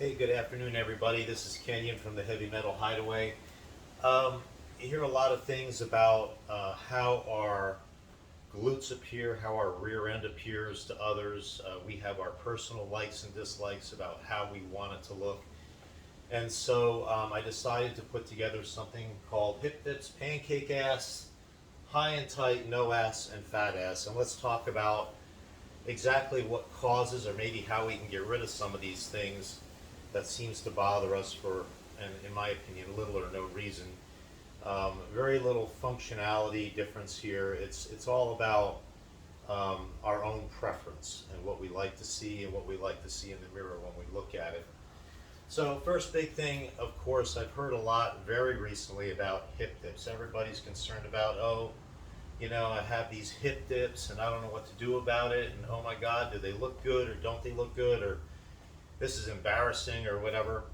Hey, good afternoon, everybody. This is Kenyon from the Heavy Metal Hideaway. You hear a lot of things about how our glutes appear, how our rear end appears to others. We have our personal likes and dislikes about how we want it to look. And so I decided to put together something called Hip Dips, Pancake Ass, High and Tight, No Ass, and Fat Ass. And let's talk about exactly what causes or maybe how we can get rid of some of these things that seems to bother us for, and in my opinion, little or no reason. Very little functionality difference here. It's all about our own preference and what we like to see and what we like to see in the mirror when we look at it. So first big thing, of course, I've heard a lot very recently about hip dips. Everybody's concerned about, oh, I have these hip dips and I don't know what to do about it, and oh my God, do they look good or don't they look good, or this is embarrassing or whatever.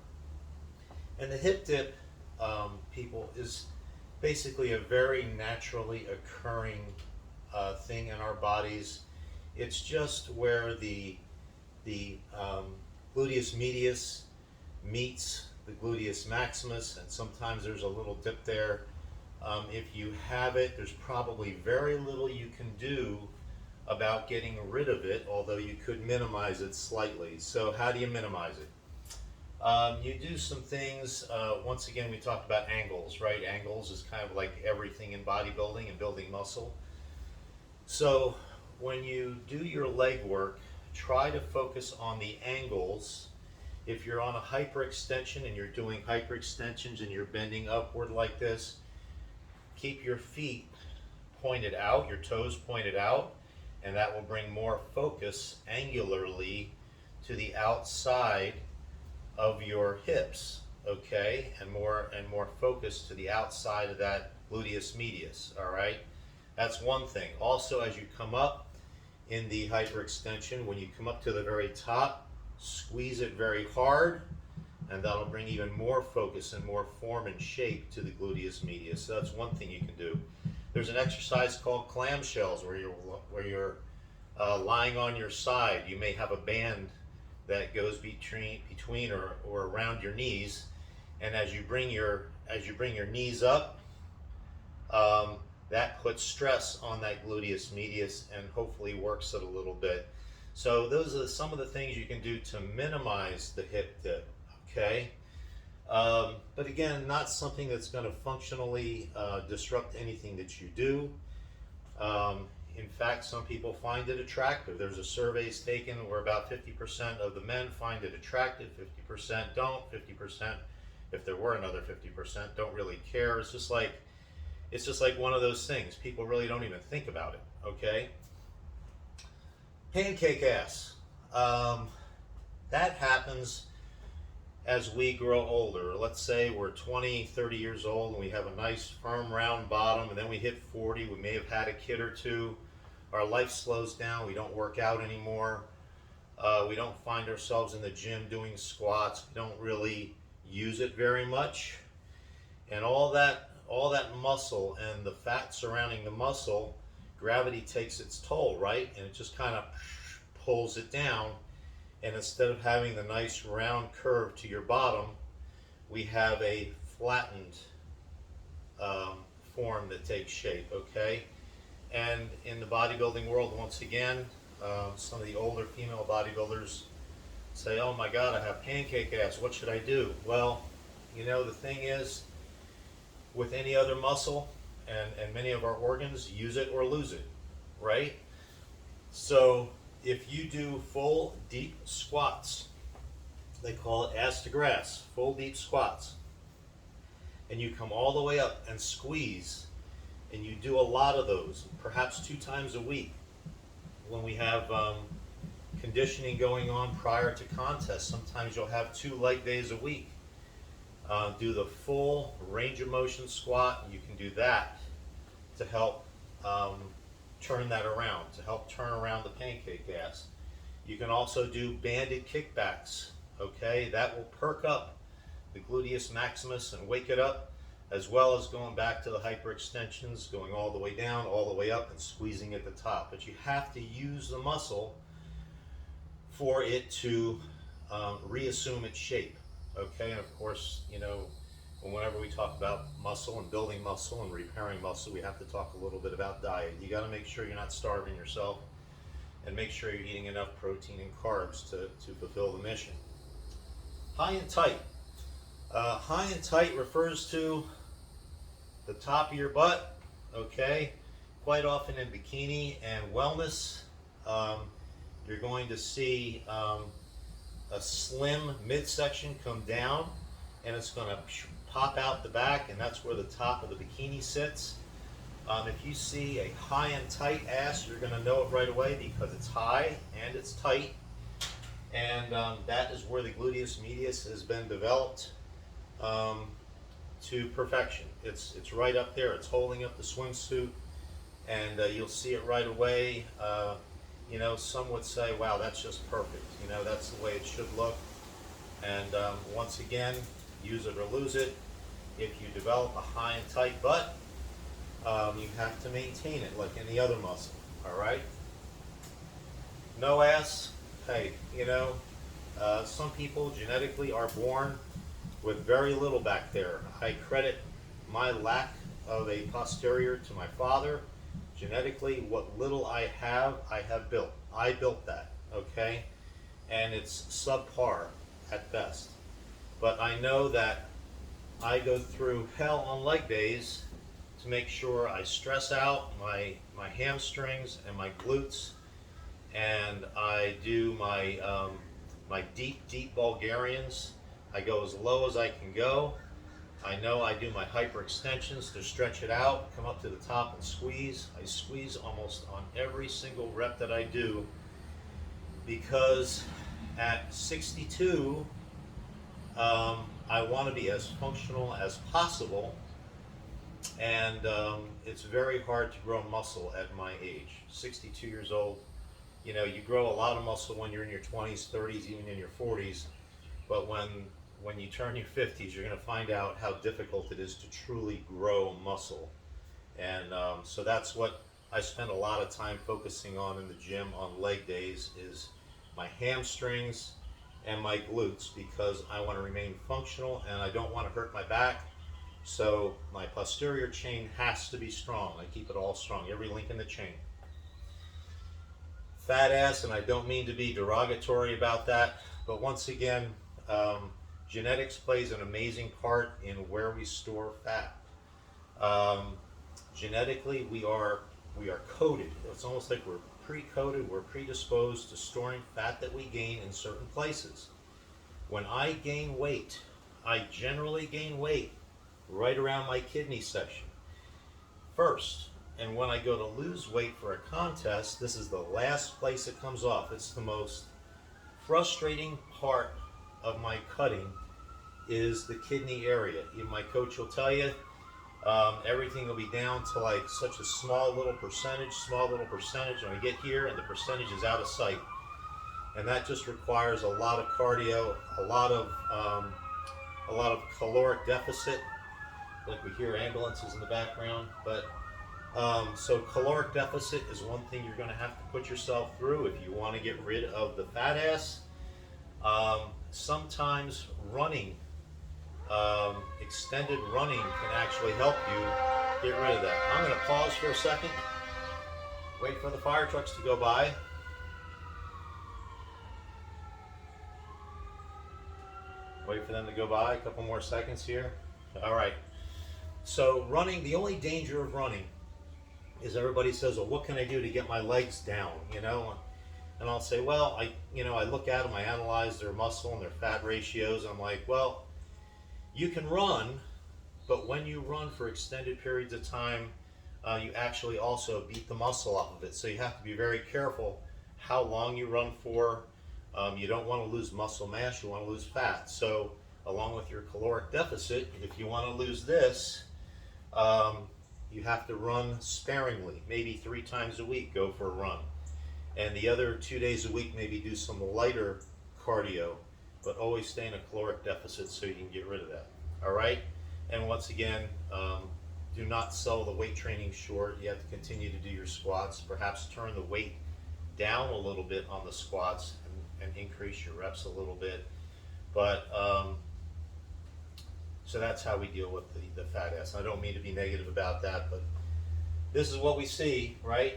And the hip dip, people, is basically a very naturally occurring thing in our bodies. It's just where the gluteus medius meets the gluteus maximus, and sometimes there's a little dip there. If you have it, there's probably very little you can do about getting rid of it, although you could minimize it slightly. So how do you minimize it? You do some things. Once again, we talked about angles, right? Angles is kind of like everything in bodybuilding and building muscle. So when you do your leg work, try to focus on the angles. If you're on a hyperextension and you're doing hyperextensions and you're bending upward like this, keep your feet pointed out, your toes pointed out, and that will bring more focus angularly to the outside of your hips, okay? And more focus to the outside of that gluteus medius, all right? That's one thing. Also, as you come up in the hyperextension, when you come up to the very top, squeeze it very hard, and that'll bring even more focus and more form and shape to the gluteus medius. So that's one thing you can do. There's an exercise called clamshells where you're lying on your side. You may have a band that goes between or around your knees, and as you bring your knees up, that puts stress on that gluteus medius and hopefully works it a little bit. So those are some of the things you can do to minimize the hip dip. Okay, but again, not something that's going to functionally disrupt anything that you do. In fact, some people find it attractive. There's a surveys taken where about 50% of the men find it attractive, 50% don't, 50%, if there were another 50%, don't really care. It's just like one of those things. People really don't even think about it. Okay, pancake ass. That happens as we grow older. Let's say we're 20, 30 years old and we have a nice firm round bottom, and then we hit 40, we may have had a kid or two, our life slows down, we don't work out anymore, we don't find ourselves in the gym doing squats, we don't really use it very much, and all that muscle and the fat surrounding the muscle, gravity takes its toll, right? And it just kind of pulls it down. And instead of having the nice round curve to your bottom, we have a flattened form that takes shape, okay? And in the bodybuilding world, once again, some of the older female bodybuilders say, oh my God, I have pancake ass, what should I do? Well, the thing is, with any other muscle and many of our organs, use it or lose it, right? So if you do full deep squats, they call it ass to grass, full deep squats, and you come all the way up and squeeze, and you do a lot of those, perhaps 2 times a week, when we have conditioning going on prior to contest, sometimes you'll have 2 leg days a week. Do the full range of motion squat, and you can do that to help turn that around, to help turn around the pancake ass. You can also do banded kickbacks, okay? That will perk up the gluteus maximus and wake it up, as well as going back to the hyperextensions, going all the way down, all the way up, and squeezing at the top. But you have to use the muscle for it to reassume its shape. Okay, and of course, whenever we talk about muscle and building muscle and repairing muscle, we have to talk a little bit about diet. You got to make sure you're not starving yourself, and make sure you're eating enough protein and carbs to fulfill the mission. High and tight. High and tight refers to the top of your butt, okay? Quite often in bikini and wellness, you're going to see a slim midsection come down, and it's going to pop out the back, and that's where the top of the bikini sits. If you see a high and tight ass, you're going to know it right away because it's high and it's tight, and that is where the gluteus medius has been developed to perfection. It's right up there. It's holding up the swimsuit, and you'll see it right away. Some would say, wow, that's just perfect. That's the way it should look. And once again, use it or lose it. If you develop a high and tight butt, you have to maintain it like any other muscle, all right? No ass, hey, some people genetically are born with very little back there. I credit my lack of a posterior to my father. Genetically, what little I have built. I built that, okay? And it's subpar at best. But I know that I go through hell on leg days to make sure I stress out my hamstrings and my glutes, and I do my deep Bulgarians. I go as low as I can go. I know I do my hyperextensions to stretch it out, come up to the top and squeeze. I squeeze almost on every single rep that I do, because at 62, I want to be as functional as possible, and it's very hard to grow muscle at my age, 62 years old. You grow a lot of muscle when you're in your 20s, 30s, even in your 40s, but when you turn your 50s, you're going to find out how difficult it is to truly grow muscle. And so that's what I spend a lot of time focusing on in the gym on leg days, is my hamstrings and my glutes, because I want to remain functional and I don't want to hurt my back. So my posterior chain has to be strong. I keep it all strong, every link in the chain. Fat ass, and I don't mean to be derogatory about that, but once again, genetics plays an amazing part in where we store fat. Genetically, we are coded. It's almost like we're pre-coded, we're predisposed to storing fat that we gain in certain places. When I gain weight, I generally gain weight right around my kidney section first. And when I go to lose weight for a contest, this is the last place it comes off. It's the most frustrating part of my cutting, is the kidney area. Even my coach will tell you, everything will be down to like such a small little percentage, and we get here and the percentage is out of sight. And that just requires a lot of cardio, a lot of caloric deficit. Like we hear ambulances in the background, but so caloric deficit is one thing you're going to have to put yourself through if you want to get rid of the fat ass. Sometimes running, extended running, can actually help you get rid of that. I'm going to pause for a second, wait for the fire trucks to go by. Wait for them to go by, a couple more seconds here. All right. So running, the only danger of running is everybody says, well, what can I do to get my legs down, And I'll say, well, I look at them, I analyze their muscle and their fat ratios, and I'm like, well, you can run, but when you run for extended periods of time, you actually also beat the muscle off of it. So you have to be very careful how long you run for. You don't want to lose muscle mass, you want to lose fat. So along with your caloric deficit, if you want to lose this, you have to run sparingly, maybe 3 times a week, go for a run. And the other 2 days a week, maybe do some lighter cardio, but always stay in a caloric deficit so you can get rid of that. All right? And once again, do not sell the weight training short. You have to continue to do your squats, perhaps turn the weight down a little bit on the squats, and increase your reps a little bit. But so that's how we deal with the fat ass. I don't mean to be negative about that, but this is what we see, right?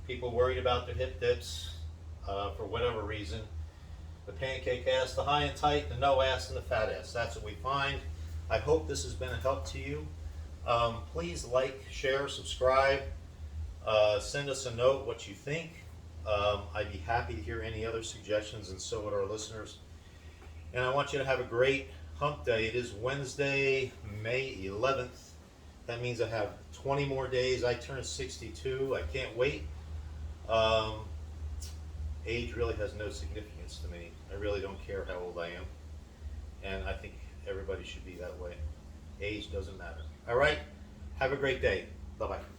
People worried about their hip dips for whatever reason. The pancake ass, the high and tight, the no ass, and the fat ass. That's what we find. I hope this has been a help to you. Please like, share, subscribe. Send us a note what you think. I'd be happy to hear any other suggestions, and so would our listeners. And I want you to have a great hump day. It is Wednesday, May 11th. That means I have 20 more days. I turn 62. I can't wait. Age really has no significance to me. I really don't care how old I am. And I think everybody should be that way. Age doesn't matter. All right? Have a great day. Bye-bye.